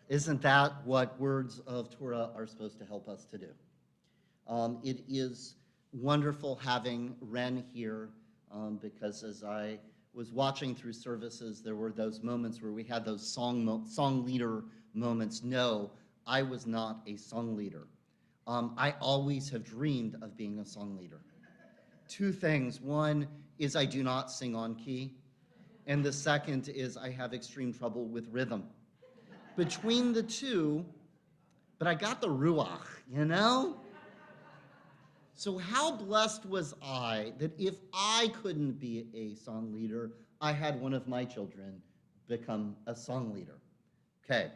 Isn't that what words of Torah are supposed to help us to do? It is wonderful having Ren here because as I was watching through services, there were those moments where we had those song leader moments. No, I was not a song leader. I always have dreamed of being a song leader. Two things. One is I do not sing on key. And the second is I have extreme trouble with rhythm. Between the two, but I got the ruach, you know? So how blessed was I that if I couldn't be a song leader, I had one of my children become a song leader. Okay,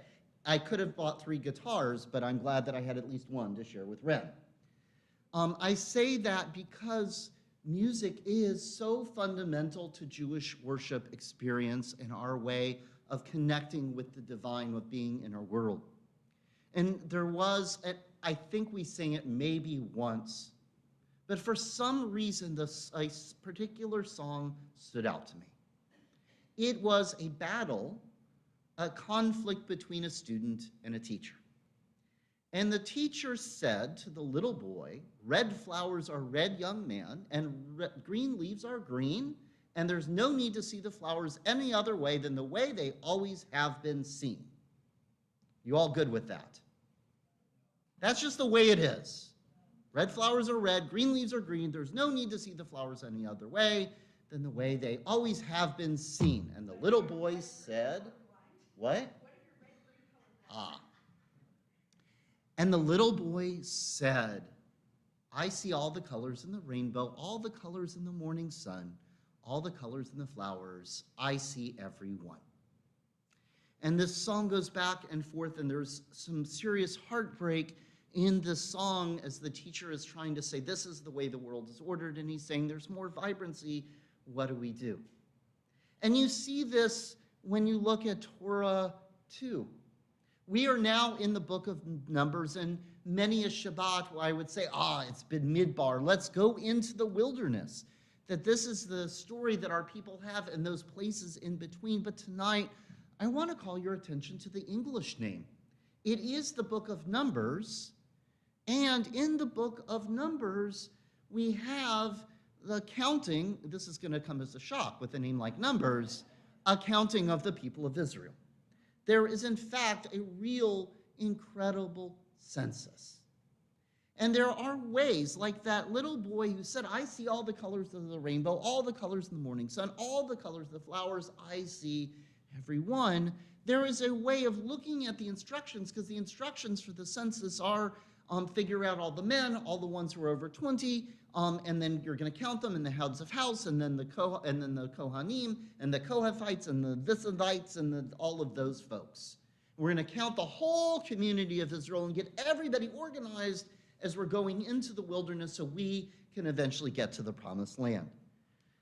I could have bought 3 guitars, but I'm glad that I had at least one to share with Ren. I say that because music is so fundamental to Jewish worship experience and our way of connecting with the divine, of being in our world. And there was, I think we sang it maybe once, but for some reason, a particular song stood out to me. It was a battle, a conflict between a student and a teacher. And the teacher said to the little boy, red flowers are red, young man, and green leaves are green, and there's no need to see the flowers any other way than the way they always have been seen. You all good with that? That's just the way it is. Red flowers are red, green leaves are green. There's no need to see the flowers any other way than the way they always have been seen. And the little boy said, what? Ah. And the little boy said, I see all the colors in the rainbow, all the colors in the morning sun, all the colors in the flowers. I see every one. And this song goes back and forth, and there's some serious heartbreak in the song as the teacher is trying to say, this is the way the world is ordered, and he's saying there's more vibrancy. What do we do? And you see this when you look at Torah 2. We are now in the book of Numbers, and many a Shabbat where I would say, it's Bemidbar. Let's go into the wilderness. That this is the story that our people have in those places in between. But tonight, I want to call your attention to the English name. It is the book of Numbers, and in the book of Numbers, we have the counting, this is going to come as a shock with a name like Numbers, a counting of the people of Israel. There is, in fact, a real incredible census. And there are ways, like that little boy who said, I see all the colors of the rainbow, all the colors in the morning sun, all the colors of the flowers, I see every one. There is a way of looking at the instructions, because the instructions for the census are figure out all the men, all the ones who are over 20, and then you're going to count them in the heads of house, and then the Kohanim, and the Kohathites, and the Visidites, and all of those folks. We're going to count the whole community of Israel and get everybody organized as we're going into the wilderness so we can eventually get to the promised land.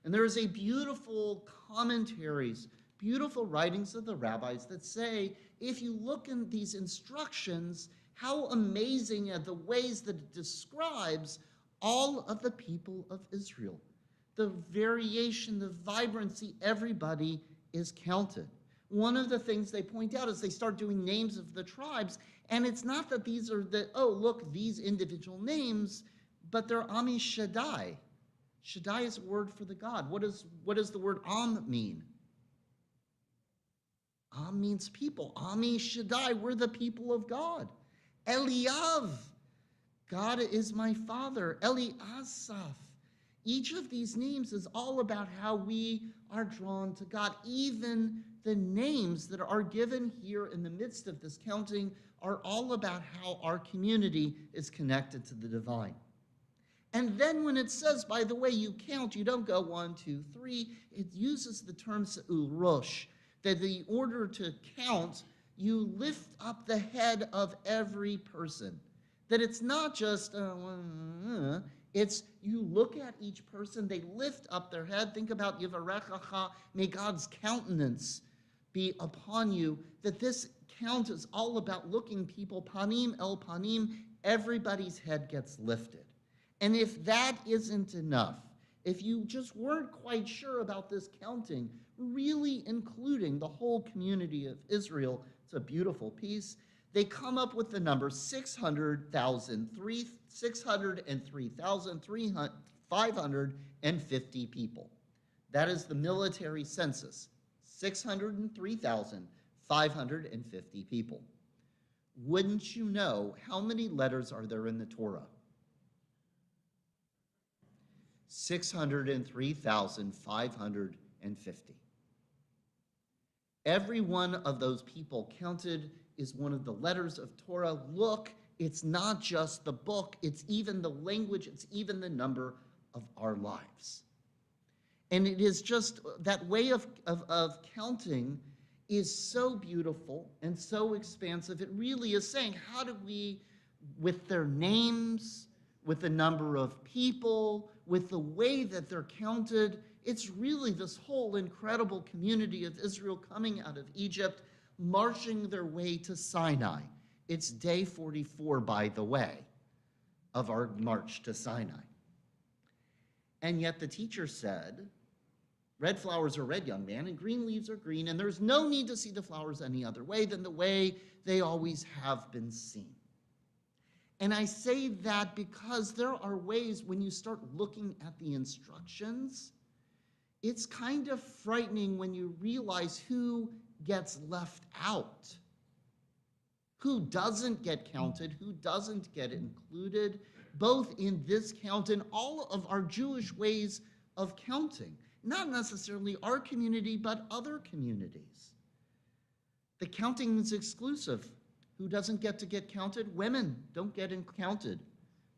And there is a beautiful commentaries, beautiful writings of the rabbis that say, if you look in these instructions, how amazing are the ways that it describes all of the people of Israel. The variation, the vibrancy, everybody is counted. One of the things they point out is they start doing names of the tribes, and it's not that these are these individual names, but they're Ami Shaddai. Shaddai is a word for the God. What does the word Am mean? Am means people. Ami Shaddai, we're the people of God. Eliav, God is my father. Eliasaph. Each of these names is all about how we are drawn to God. Even the names that are given here in the midst of this counting are all about how our community is connected to the divine. And then when it says, by the way, you count, you don't go 1, 2, 3. It uses the term Rosh, that in order to count, you lift up the head of every person. That it's not just, it's you look at each person, they lift up their head. Think about Yivarechacha, may God's countenance be upon you. That this count is all about looking people, panim el panim, everybody's head gets lifted. And if that isn't enough, if you just weren't quite sure about this counting, really including the whole community of Israel, It's a beautiful piece. They come up with the number 603,550 people. That is the military census, 603,550 people. Wouldn't you know how many letters are there in the Torah? 603,550. Every one of those people counted is one of the letters of Torah. Look, it's not just the book, it's even the language, it's even the number of our lives. And it is just that way of counting is so beautiful and so expansive. It really is saying, how do we, with their names, with the number of people, with the way that they're counted, it's really this whole incredible community of Israel coming out of Egypt, marching their way to Sinai. It's day 44, by the way, of our march to Sinai. And yet the teacher said, red flowers are red, young man, and green leaves are green, and there's no need to see the flowers any other way than the way they always have been seen. And I say that because there are ways when you start looking at the instructions, it's kind of frightening when you realize who gets left out, who doesn't get counted, who doesn't get included, both in this count and all of our Jewish ways of counting. Not necessarily our community, but other communities. The counting is exclusive. Who doesn't get to get counted? Women don't get counted.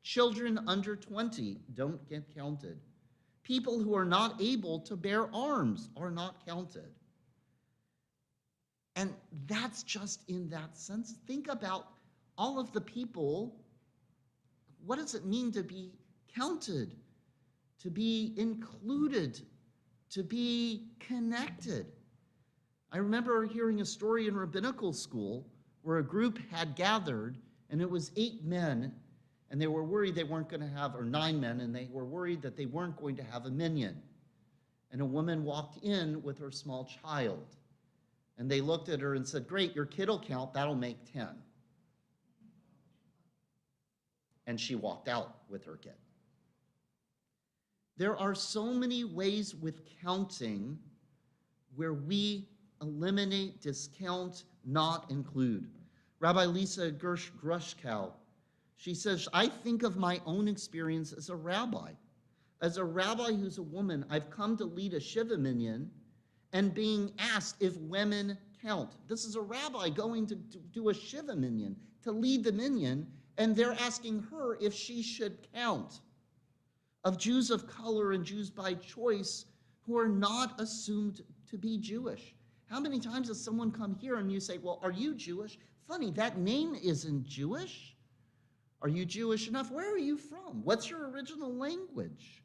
Children under 20 don't get counted. People who are not able to bear arms are not counted. And that's just in that sense. Think about all of the people. What does it mean to be counted, to be included, to be connected? I remember hearing a story in rabbinical school where a group had gathered, and it was 8 men, and they were worried they weren't going to have, or 9 men, and they were worried that they weren't going to have a minyan. And a woman walked in with her small child, and they looked at her and said, great, your kid will count, that'll make 10. And she walked out with her kid. There are so many ways with counting where we eliminate, discount, not include. Rabbi Lisa Grushkow, she says, I think of my own experience as a rabbi. As a rabbi who's a woman, I've come to lead a Shiva minyan and being asked if women count. This is a rabbi going to do a Shiva minyan, to lead the minyan, and they're asking her if she should count. Of Jews of color and Jews by choice who are not assumed to be Jewish. How many times has someone come here and you say, well, are you Jewish? Funny, that name isn't Jewish. Are you Jewish enough? Where are you from? What's your original language?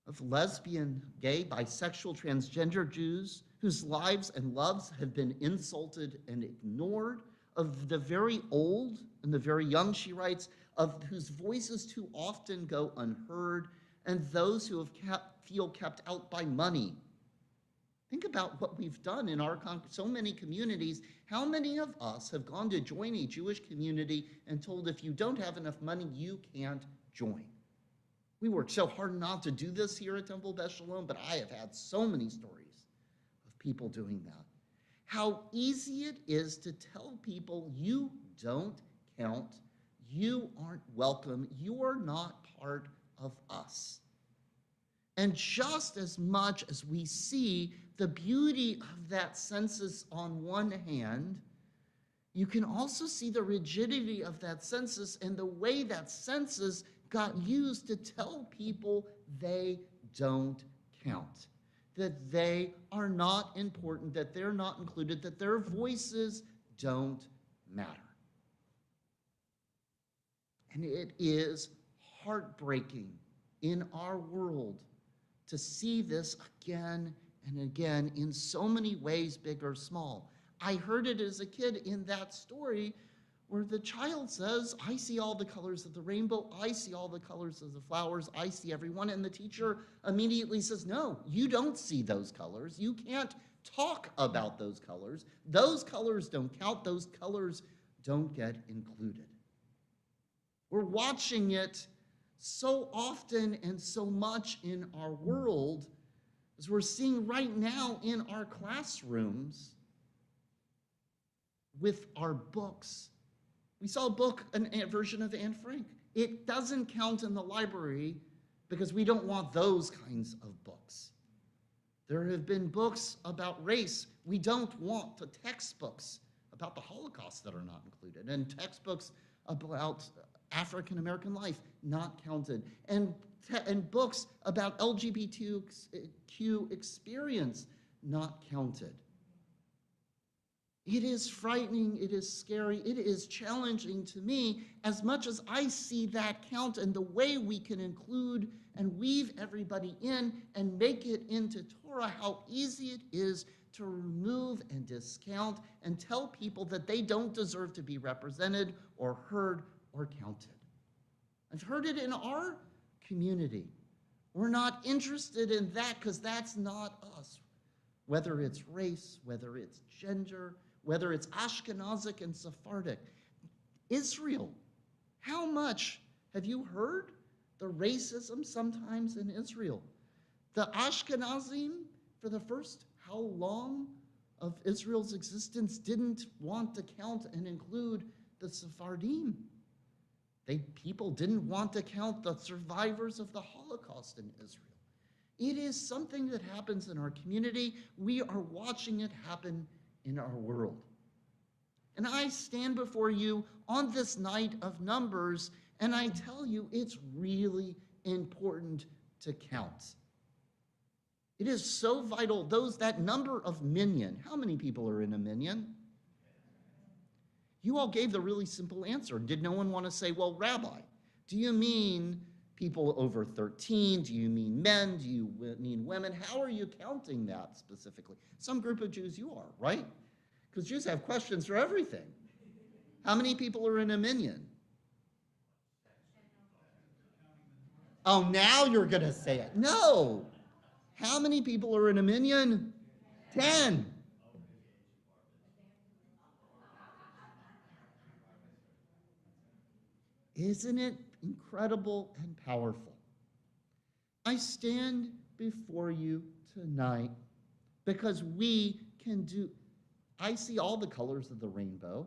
Of lesbian, gay, bisexual, transgender Jews whose lives and loves have been insulted and ignored. Of the very old and the very young, she writes, of whose voices too often go unheard, and those who have feel kept out by money. Think about what we've done in our so many communities. How many of us have gone to join a Jewish community and told if you don't have enough money, you can't join? We work so hard not to do this here at Temple Beth Shalom, but I have had so many stories of people doing that. How easy it is to tell people you don't count, you aren't welcome, you are not part of us. And just as much as we see the beauty of that census on one hand, you can also see the rigidity of that census and the way that census got used to tell people they don't count, that they are not important, that they're not included, that their voices don't matter. And it is heartbreaking in our world to see this again and again in so many ways, big or small. I heard it as a kid in that story where the child says, I see all the colors of the rainbow, I see all the colors of the flowers, I see everyone, and the teacher immediately says, no, you don't see those colors, you can't talk about those colors don't count, those colors don't get included. We're watching it so often and so much in our world, as we're seeing right now in our classrooms with our books. We saw a book, a version of Anne Frank. It doesn't count in the library because we don't want those kinds of books. There have been books about race. We don't want the textbooks about the Holocaust that are not included, and textbooks about African American life not counted, and books about LGBTQ experience not counted. It is frightening, it is scary, it is challenging to me as much as I see that count and the way we can include and weave everybody in and make it into Torah, how easy it is to remove and discount and tell people that they don't deserve to be represented or heard or counted. I've heard it in our community. We're not interested in that because that's not us. Whether it's race, whether it's gender, whether it's Ashkenazic and Sephardic. Israel, how much have you heard the racism sometimes in Israel? The Ashkenazim, for the first how long of Israel's existence, didn't want to count and include the Sephardim. People didn't want to count the survivors of the Holocaust in Israel. It is something that happens in our community. We are watching it happen in our world. And I stand before you on this night of numbers, and I tell you it's really important to count. It is so vital. That number of minyan, how many people are in a minyan? You all gave the really simple answer. Did no one want to say, well, Rabbi, do you mean people over 13? Do you mean men? Do you mean women? How are you counting that specifically? Some group of Jews you are, right? Because Jews have questions for everything. How many people are in a minyan? Oh, now you're going to say it. No. How many people are in a minyan? 10. Isn't it incredible and powerful? I stand before you tonight because we can do, I see all the colors of the rainbow,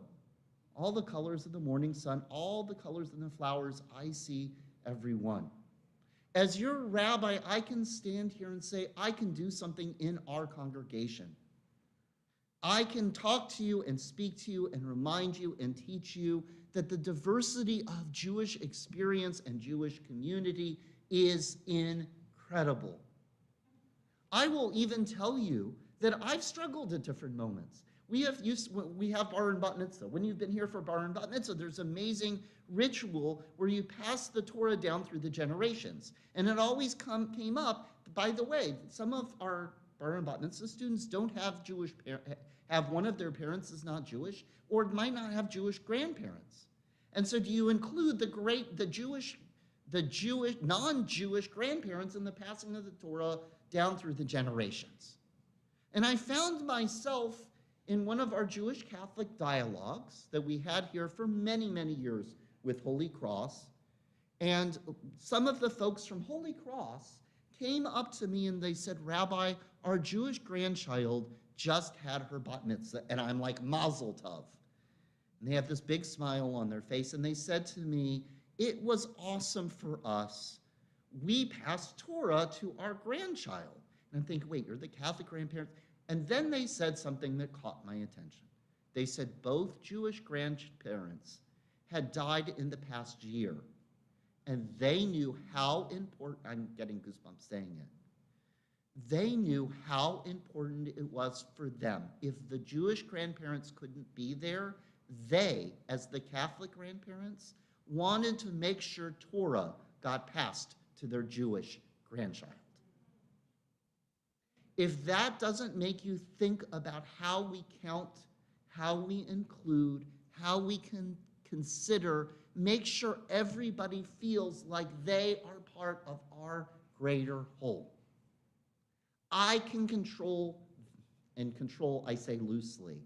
all the colors of the morning sun, all the colors in the flowers. I see every one. As your rabbi, I can stand here and say, I can do something in our congregation. I can talk to you and speak to you and remind you and teach you that the diversity of Jewish experience and Jewish community is incredible. I will even tell you that I've struggled at different moments. We have bar and bat mitzvah. When you've been here for bar and bat mitzvah, there's amazing ritual where you pass the Torah down through the generations. And it always came up, by the way, some of our bar and bat mitzvah students don't have have one of their parents is not Jewish, or might not have Jewish grandparents. And so do you include the non-Jewish grandparents in the passing of the Torah down through the generations? And I found myself in one of our Jewish Catholic dialogues that we had here for many, many years with Holy Cross. And some of the folks from Holy Cross came up to me and they said, Rabbi, our Jewish grandchild just had her bat mitzvah. And I'm like, Mazel Tov. And they have this big smile on their face. And they said to me, it was awesome for us. We passed Torah to our grandchild. And I'm thinking, wait, you're the Catholic grandparents? And then they said something that caught my attention. They said both Jewish grandparents had died in the past year. And they knew how important, I'm getting goosebumps saying it. They knew how important it was for them. If the Jewish grandparents couldn't be there, they, as the Catholic grandparents, wanted to make sure Torah got passed to their Jewish grandchild. If that doesn't make you think about how we count, how we include, how we can consider, make sure everybody feels like they are part of our greater whole. I can control And control, I say loosely.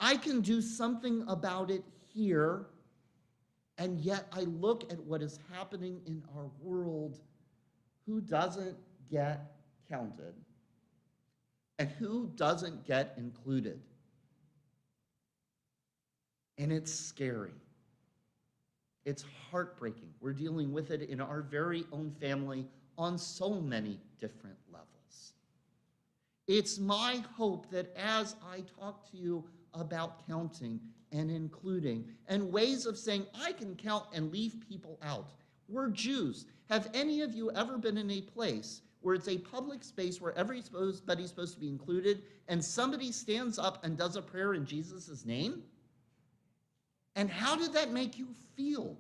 I can do something about it here, and yet I look at what is happening in our world. Who doesn't get counted? And who doesn't get included? And it's scary. It's heartbreaking. We're dealing with it in our very own family on so many different levels. It's my hope that as I talk to you about counting and including and ways of saying I can count and leave people out. We're Jews. Have any of you ever been in a place where it's a public space where everybody's supposed to be included and somebody stands up and does a prayer in Jesus' name? And how did that make you feel?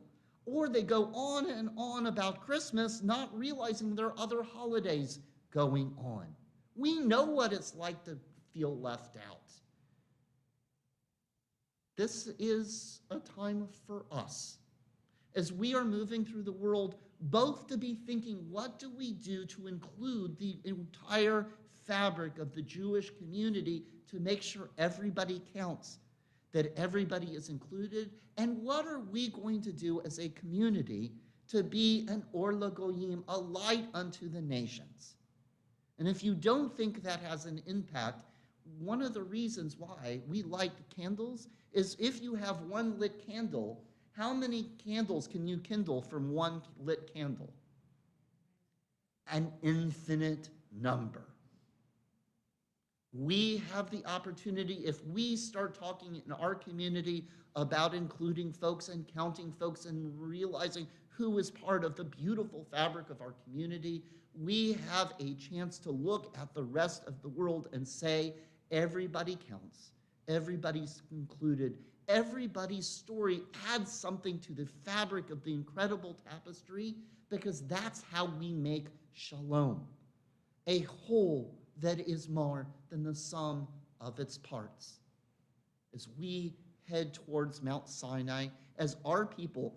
Or they go on and on about Christmas, not realizing there are other holidays going on. We know what it's like to feel left out. This is a time for us, as we are moving through the world, both to be thinking, what do we do to include the entire fabric of the Jewish community to make sure everybody counts, that everybody is included, and what are we going to do as a community to be an Or LaGoyim, a light unto the nations? And if you don't think that has an impact, one of the reasons why we light candles is if you have one lit candle, how many candles can you kindle from one lit candle? An infinite number. We have the opportunity, if we start talking in our community about including folks and counting folks and realizing who is part of the beautiful fabric of our community, we have a chance to look at the rest of the world and say, everybody counts, everybody's included, everybody's story adds something to the fabric of the incredible tapestry, because that's how we make shalom, a whole that is more than the sum of its parts. As we head towards Mount Sinai, as our people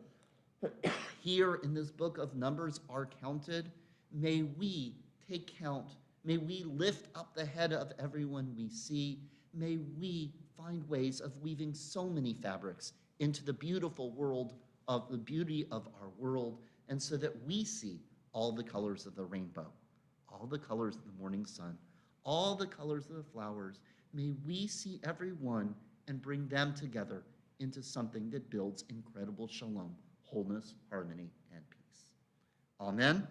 here in this book of Numbers are counted, may we take count. May we lift up the head of everyone we see. May we find ways of weaving so many fabrics into the beautiful world of the beauty of our world, and so that we see all the colors of the rainbow, all the colors of the morning sun, all the colors of the flowers. May we see everyone and bring them together into something that builds incredible shalom, wholeness, harmony, and peace. Amen.